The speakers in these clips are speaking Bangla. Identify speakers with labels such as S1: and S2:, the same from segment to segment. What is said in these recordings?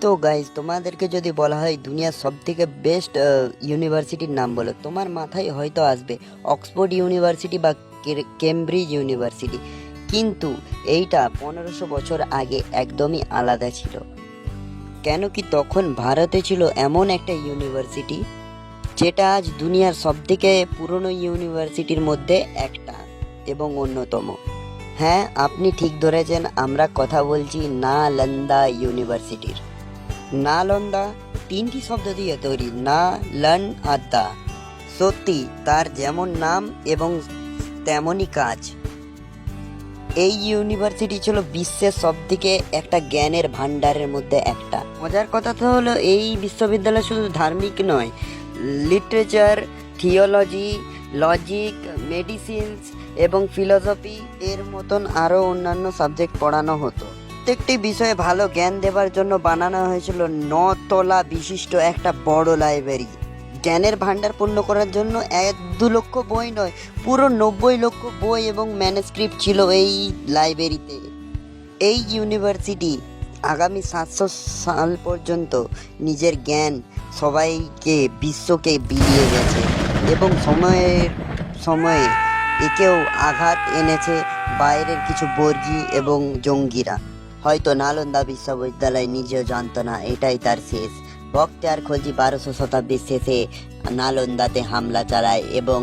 S1: তো গাইজ, তোমাদেরকে যদি বলা হয় দুনিয়ার সব থেকে বেস্ট ইউনিভার্সিটির নাম বলো, তোমার মাথায় হয়তো আসবে অক্সফোর্ড ইউনিভার্সিটি বা কেমব্রিজ ইউনিভার্সিটি। কিন্তু এইটা 1500 বছর আগে একদমই আলাদা ছিল। কেন কি তখন ভারতে ছিল এমন একটা ইউনিভার্সিটি যেটা আজ দুনিয়ার সব থেকে পুরনো ইউনিভার্সিটির মধ্যে একটা এবং অন্যতম। হ্যাঁ, আপনি ঠিক ধরেছেন, আমরা কথা বলছি নালন্দা ইউনিভার্সিটির। নালন্দা 3টি শব্দ দিয়ে তৈরি, না, লন আর দা। সত্যি তার যেমন নাম এবং তেমনই কাজ। এই ইউনিভার্সিটি ছিল বিশ্বের সবথেকে একটা জ্ঞানের ভান্ডারের মধ্যে একটা। মজার কথা তো হলো এই বিশ্ববিদ্যালয় শুধু ধার্মিক নয়, লিটারেচার, থিওলজি, লজিক, মেডিসিনস এবং ফিলোসফি এর মতন আরও অন্যান্য সাবজেক্ট পড়ানো হতো। প্রত্যেকটি বিষয়ে ভালো জ্ঞান দেবার জন্য বানানো হয়েছিল 9 তলা বিশিষ্ট একটা বড় লাইব্রেরি। জ্ঞানের ভান্ডার পূর্ণ করার জন্য 1-2 লক্ষ বই নয়, পুরো 90 লক্ষ বই এবং ম্যানুস্ক্রিপ্ট ছিল এই লাইব্রেরিতে। এই ইউনিভার্সিটি আগামী 700 সাল পর্যন্ত নিজের জ্ঞান সবাইকে, বিশ্বকে বিলিয়ে গেছে এবং সময়ে একেও আঘাত এনেছে বাইরের কিছু বর্গী এবং জঙ্গিরা। হয়তো নালন্দা বিশ্ববিদ্যালয় নিজেও জানতো না এটাই তার শেষ। বখতিয়ার খলজি 1200 শতাব্দীর শেষে নালন্দাতে হামলা চালায় এবং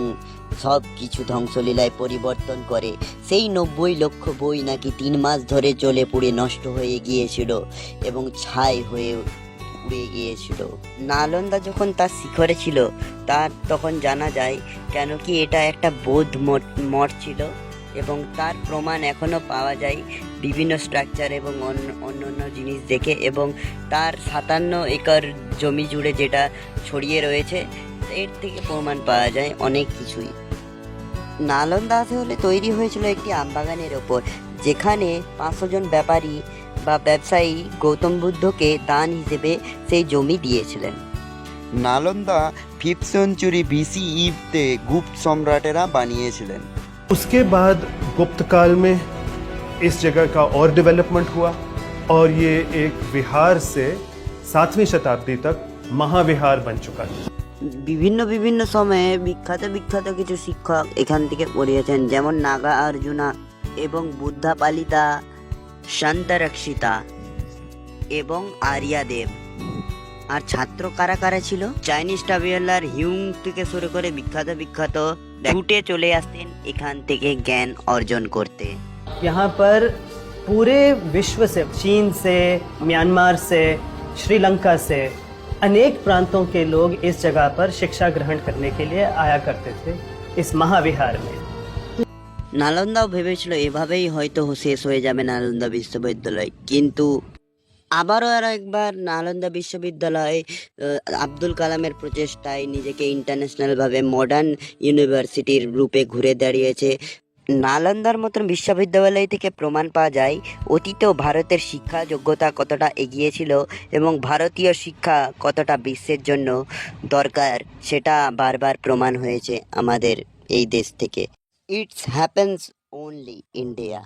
S1: সব কিছু ধ্বংসলীলায় পরিবর্তন করে। সেই 90 লক্ষ বই নাকি 3 মাস ধরে জ্বলে পুড়ে নষ্ট হয়ে গিয়েছিল এবং ছাই হয়ে উড়ে গিয়েছিল। নালন্দা যখন তার শিখরে ছিল তার তখন জানা যায়, কেন কি এটা একটা বৌদ্ধ মঠ ছিল এবং তার প্রমাণ এখনও পাওয়া যায় বিভিন্ন স্ট্রাকচার এবং অন্য জিনিস দেখে, এবং তার 57 একর জমি জুড়ে যেটা ছড়িয়ে রয়েছে এর থেকে প্রমাণ পাওয়া যায় অনেক কিছুই। নালন্দা আসলে তৈরি হয়েছিল একটি আমবাগানের ওপর, যেখানে 500 জন ব্যাপারী বা ব্যবসায়ী গৌতম বুদ্ধকে দান হিসেবে সেই জমি দিয়েছিলেন।
S2: নালন্দা 5th সেঞ্চুরি BCE-তে গুপ্ত সম্রাটেরা বানিয়েছিলেন।
S3: उसके बाद गुप्त काल में इस जगह का और डेवलपमेंट हुआ और ये एक विहार से 7वीं शताब्दी तक महाविहार बन चुका है।
S1: বিভিন্ন সময়ে বিখ্যাত কিছু শিক্ষক এখান থেকে পড়িয়েছেন, যেমন নাগা অর্জুনা এবং বুদ্ধা পালিতা, শান্তরক্ষিতা এবং আর্যাদেব। আর ছাত্র কারা কারা ছিল? চাইনিজ ট্রাভেলার হিউং থেকে শুরু করে বিখ্যাত ছুটে চলে আসতেন এখান থেকে জ্ঞান অর্জন করতে।
S4: यहाँ पर पूरे विश्व से, चीन से, म्यांमार से, श्रीलंका से अनेक प्रांतों के लोग इस जगह पर शिक्षा ग्रहण करने के लिए आया करते थे इस महाविहार में।
S1: নালন্দাও ভেবেছিল এভাবেই হয়তো শেষ হয়ে যাবে নালন্দা বিশ্ববিদ্যালয়, কিন্তু আবারও আর একবার নালন্দা বিশ্ববিদ্যালয় আব্দুল কালামের প্রচেষ্টায় নিজেকে ইন্টারন্যাশনালভাবে মডার্ন ইউনিভার্সিটির রূপে ঘুরে দাঁড়িয়েছে। নালন্দার মতন বিশ্ববিদ্যালয় থেকে প্রমাণ পাওয়া যায় অতীতেও ভারতের শিক্ষা যোগ্যতা কতটা এগিয়েছিল এবং ভারতীয় শিক্ষা কতটা বিশ্বের জন্য দরকার, সেটা বারবার প্রমাণ হয়েছে আমাদের এই দেশ থেকে। It's happens only India.